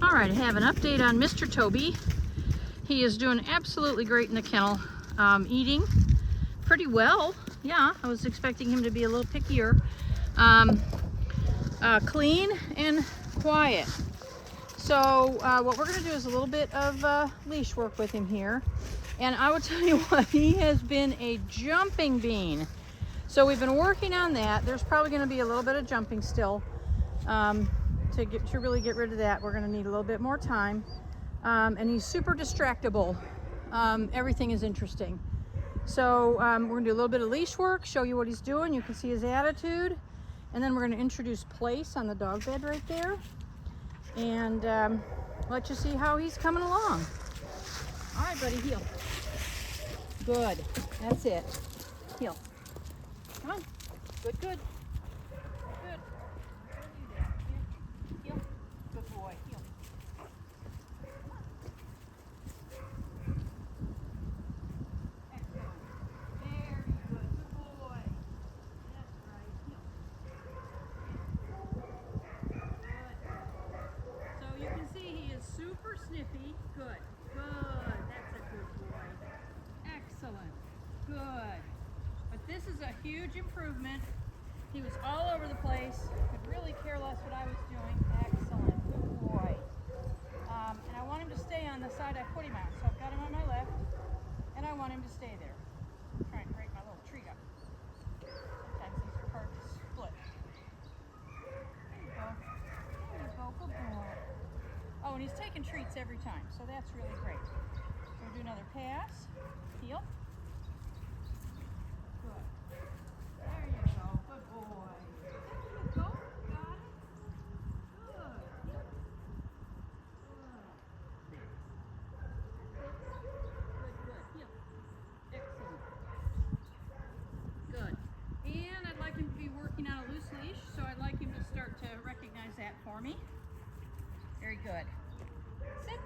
All right, I have an update on Mr. Toby. He is doing absolutely great in the kennel, eating pretty well. Yeah, I was expecting him to be a little pickier. Clean and quiet. So what we're going to do is a little bit of leash work with him here. And I will tell you what, he has been a jumping bean. So we've been working on that. There's probably going to be a little bit of jumping still. To really get rid of that, we're going to need a little bit more time. And he's super distractible. Everything is interesting. So we're going to do a little bit of leash work, show you what he's doing. You can see his attitude. And then we're going to introduce place on the dog bed right there. And let you see how he's coming along. All right, buddy, heel. Good. That's it. Heel. Come on. Good, good. Good. Heel. Good boy. Heel. Excellent. Very good. Good boy. That's right. Heel. Good. So you can see he is super sniffy. Good. Good. That's a good boy. Excellent. Good. But this is a huge improvement. He was all over the place. Could really care less what I was doing. Excellent. Good boy. And I want him to stay on the side I put him on. So I've got him on my left, and I want him to stay there. I'm trying to break my little treat up. Sometimes these are hard to split. There you go. There you go. Good boy. Oh, and he's taking treats every time, so that's really great. We'll do another pass. Heel. Good. There you go. Good boy. There you go. Got it. Good. Heel. Good. Heel. Excellent. Good. And I'd like him to be working on a loose leash, so I'd like him to start to recognize that for me. Very good. Sit.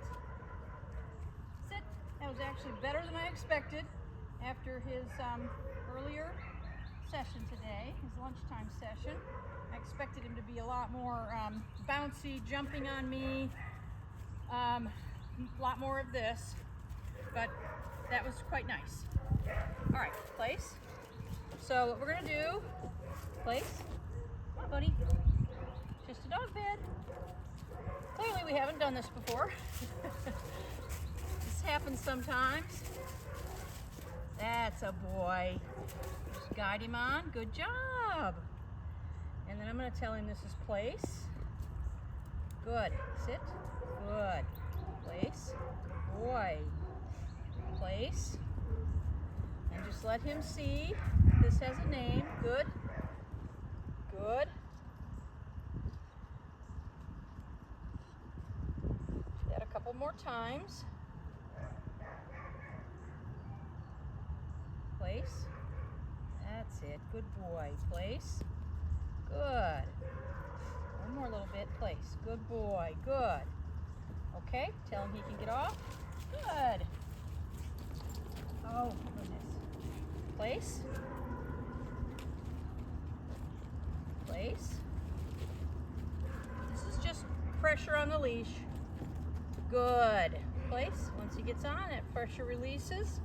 Sit. That was actually better than I expected after his earlier session today, his lunchtime session. I expected him to be a lot more bouncy, jumping on me, a lot more of this, but that was quite nice. All right, place. So what we're gonna do, place. Come on, buddy. Just a dog bed. Clearly we haven't done this before. This happens sometimes. That's a boy. Just guide him on. Good job. And then I'm going to tell him this is place. Good. Sit. Good. Place. Boy. Place. And just let him see this has a name. Good. Good. That a couple more times. Place. That's it. Good boy. Place. Good. One more little bit. Place. Good boy. Good. Okay. Tell him he can get off. Good. Oh, goodness. Place. Place. This is just pressure on the leash. Good. Place. Once he gets on, that pressure releases.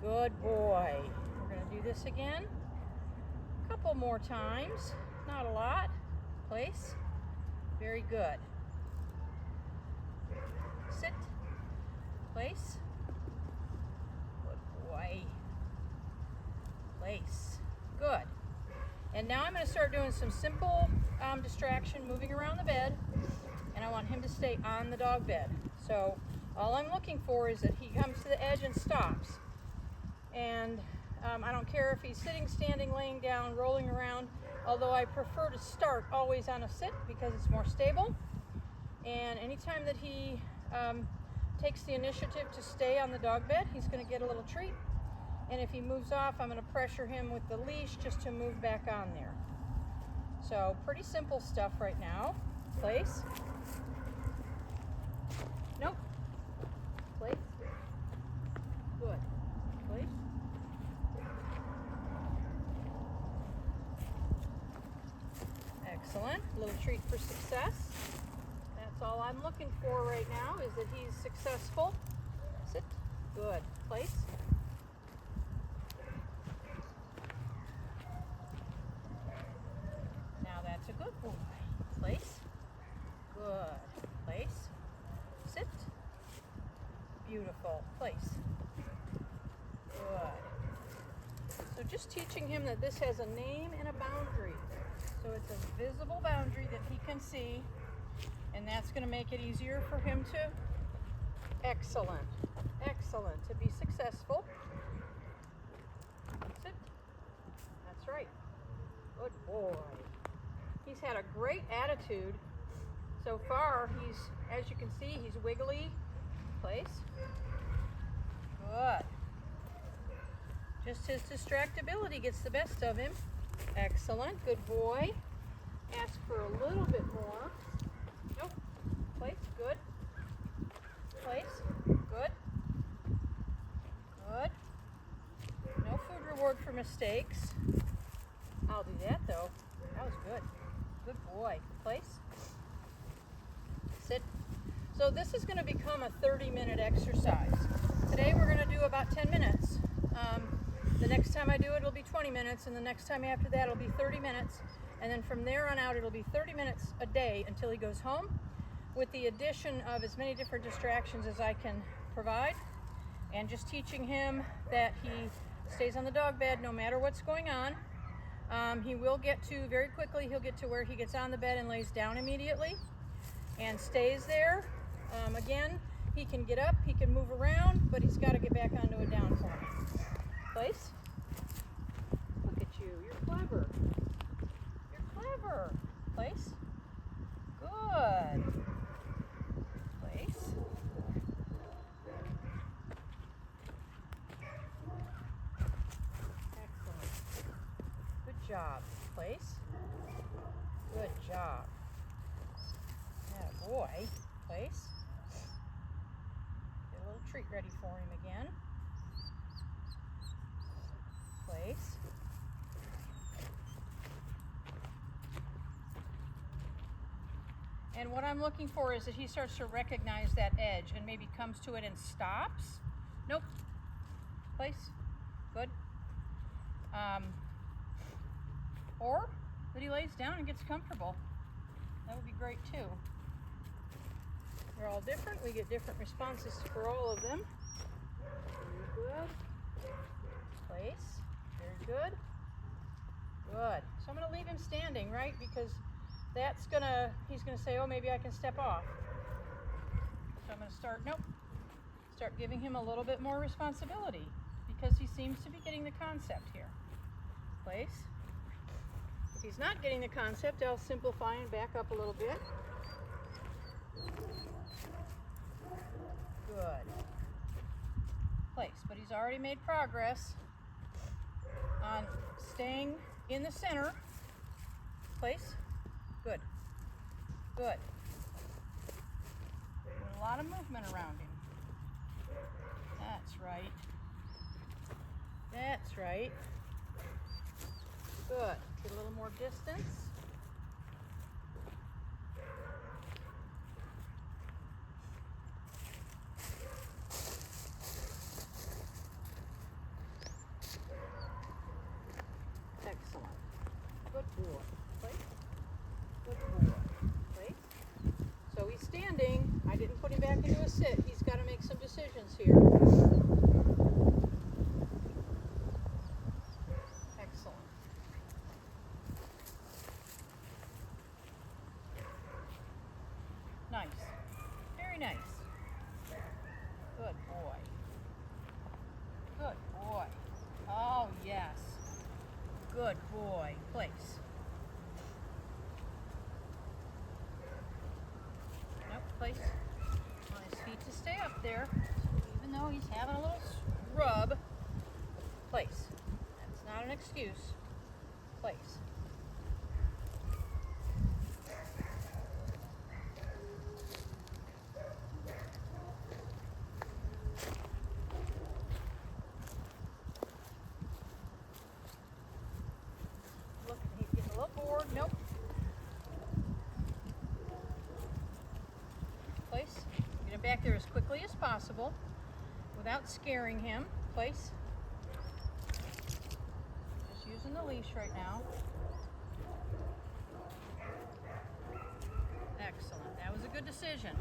Good boy. We're going to do this again. A couple more times. Not a lot. Place. Very good. Sit. Place. Good boy. Place. Good. And now I'm going to start doing some simple distraction, moving around the bed. And I want him to stay on the dog bed. So all I'm looking for is that he comes to the edge and stops. And I don't care if he's sitting, standing, laying down, rolling around, although I prefer to start always on a sit because it's more stable. And anytime that he takes the initiative to stay on the dog bed, he's going to get a little treat. And if he moves off, I'm going to pressure him with the leash just to move back on there. So pretty simple stuff right now. Place. Nope. Place. Good. Place. Excellent. A little treat for success. That's all. All I'm looking for right now is that he's successful. Sit. Good. Place. Now that's a good boy. Place. Good. Place. Sit. Beautiful. Place. Good. So just teaching him that this has a name and a boundary. So it's a visible boundary that he can see, and that's going to make it easier for him to, excellent, to be successful. Sit. That's right. Good boy. He's had a great attitude so far. He's, as you can see, he's wiggly. Place. Good. Just his distractibility gets the best of him. Excellent. Good boy. Ask for a little bit more. Nope. Place. Good. Place. Good. Good. No food reward for mistakes. I'll do that though. That was good. Good boy. Place. Sit. So this is going to become a 30-minute exercise. Today we're going to do about 10 minutes. The next time I do it, it'll be 20 minutes, and the next time after that, it'll be 30 minutes. And then from there on out, it'll be 30 minutes a day until he goes home, with the addition of as many different distractions as I can provide, and just teaching him that he stays on the dog bed no matter what's going on. He will get to, very quickly, he'll get to where he gets on the bed and lays down immediately and stays there. Again, he can get up, he can move around, but he's got to get back onto a down form. Place. Look at you. You're clever. You're clever. Place. Good. Place. Excellent. Good job. Place. Good job. Atta boy. Place. Get a little treat ready for him again. Place. And what I'm looking for is that he starts to recognize that edge and maybe comes to it and stops. Nope. Place. Good. Or that he lays down and gets comfortable. That would be great too. They're all different. We get different responses for all of them. Very good. Place. Very good. Good. So I'm going to leave him standing, right? Because that's going to, he's going to say, oh, maybe I can step off. So I'm going to start, nope. Start giving him a little bit more responsibility because he seems to be getting the concept here. Place. If he's not getting the concept, I'll simplify and back up a little bit. Good. Place. But he's already made progress on staying in the center. Place. Good. Good. A lot of movement around him. That's right. That's right. Good. Get a little more distance. Excellent. Good boy. Place. Good boy. Place. So he's standing. I didn't put him back into a sit. He's got to make some decisions here. Excellent. Nice. Very nice. Good boy. Good boy. Oh, yes. Good boy. Place. Nope, place. On his feet to stay up there. Even though he's having a little rub. Place. That's not an excuse. Place. Look, he's getting a little bored. Nope. back there as quickly as possible without scaring him. Place. Just using the leash right now. Excellent. That was a good decision.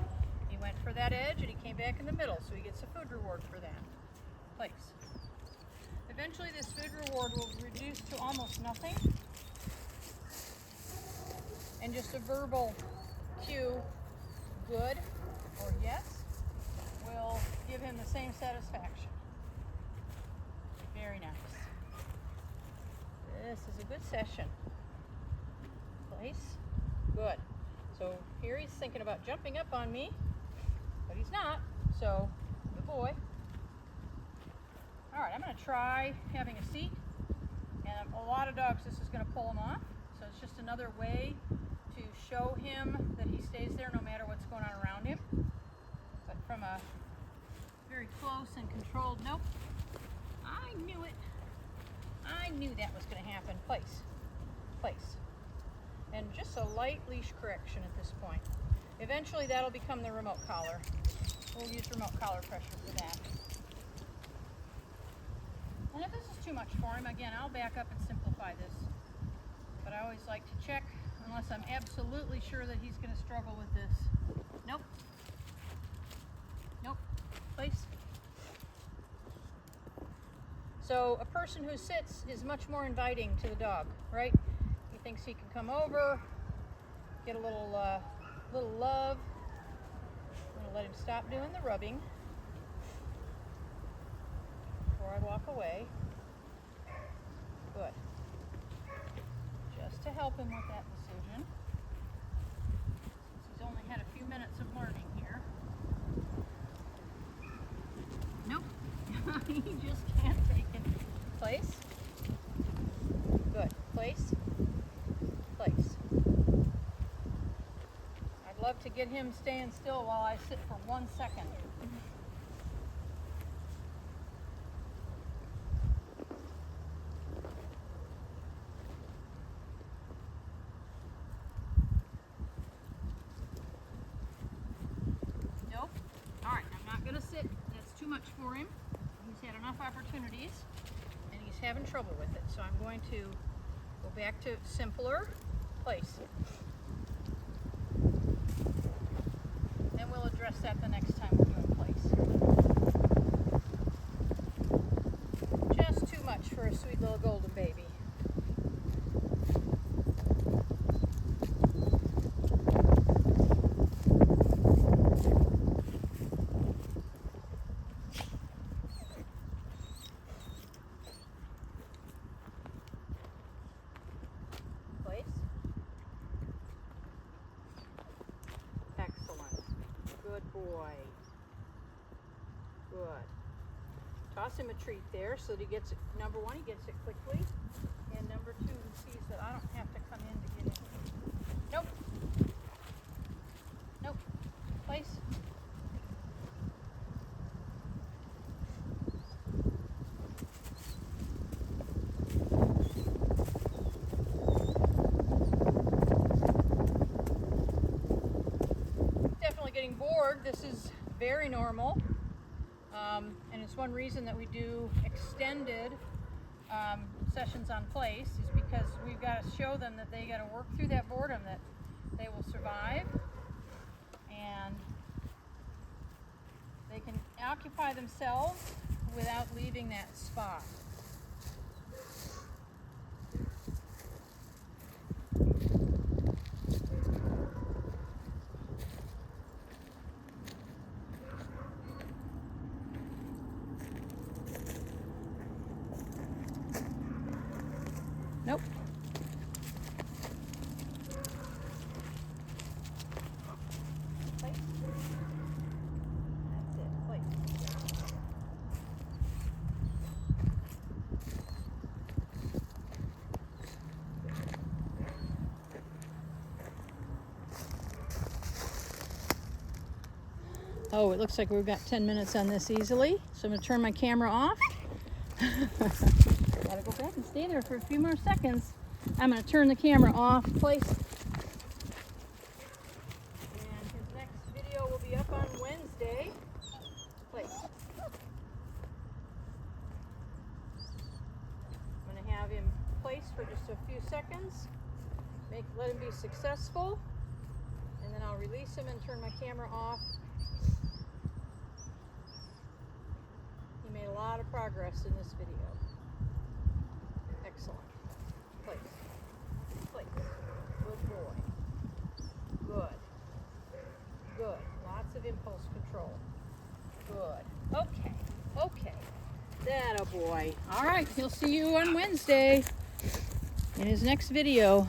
He went for that edge and he came back in the middle, so he gets a food reward for that. Place. Eventually this food reward will reduce to almost nothing, and just a verbal cue, good or yes, will give him the same satisfaction. Very nice. This is a good session. Place. Good. So here he's thinking about jumping up on me, but he's not, so good boy. All right, I'm going to try having a seat, and a lot of dogs this is going to pull him off, so it's just another way to show him that he stays there no matter what's going on around him. But from a very close and controlled, nope, I knew it. I knew that was going to happen. Place. Place. And just a light leash correction at this point. Eventually that'll become the remote collar. We'll use remote collar pressure for that. And if this is too much for him, again, I'll back up and simplify this. But I always like to check, unless I'm absolutely sure that he's going to struggle with this. Nope. Nope. Place. So a person who sits is much more inviting to the dog, right? He thinks he can come over, get a little love. I'm going to let him stop doing the rubbing before I walk away. Good. Just to help him with that decision, since he's only had a few minutes of learning here. Nope. He just can't take it. Place. Good. Place. Place. I'd love to get him staying still while I sit for 1 second. Nope. All right, I'm not going to sit. That's too much for him. He's had enough opportunities and he's having trouble with it. So I'm going to go back to simpler. Place. And we'll address that the next time we're doing place. Just too much for a sweet little golden baby. Good boy. Good. Toss him a treat there so that he gets it. Number one, he gets it quickly. And number two, he sees that I don't have to come in to get it. Nope. Nope. Place. Getting bored. This is very normal, and it's one reason that we do extended sessions on place, is because we've got to show them that they got to work through that boredom, that they will survive and they can occupy themselves without leaving that spot. Nope. Place. That's it. Place. Oh, it looks like we've got 10 minutes on this easily. So I'm going to turn my camera off. Gotta go back and stay there for a few more seconds. I'm going to turn the camera off. Place. And his next video will be up on Wednesday. a few seconds. Let him be successful. And then I'll release him and turn my camera off. He made a lot of progress in this video. Excellent. Place. Place. Good boy. Good. Good. Lots of impulse control. Good. Okay. Okay. That a boy. All right. He'll see you on Wednesday in his next video.